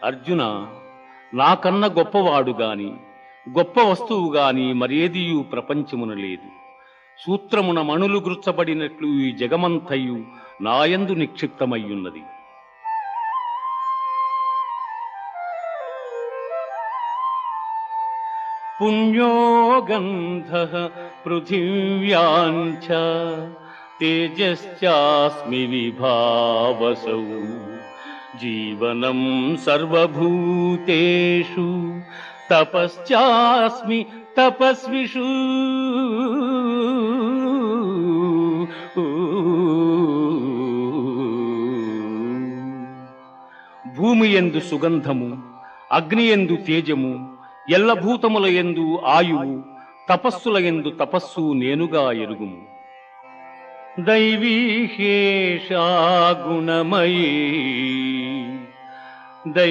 అర్జున, నాకన్న గొప్పవాడు గాని గొప్ప వస్తువు గాని మరేదియు ప్రపంచమున లేదు. సూత్రమున మణులు గుర్చబడినట్లు ఈ జగమంతయు నాయందు నిక్షిప్తమయ్యున్నది. పుణ్యో గంధః పృథివ్యాంచ తేజశ్చాస్మి విభావసౌ జీవనం సర్వభూతేషు తపశ్చాస్మి తపస్విషు. భూమి యందు సుగంధము, అగ్ని యందు తేజము, ఎల్లభూతముల యందు ఆయువు, తపస్సుల యందు తపస్సు నేనుగా ఎరుగుము. దైవీహేషా గుణమయీ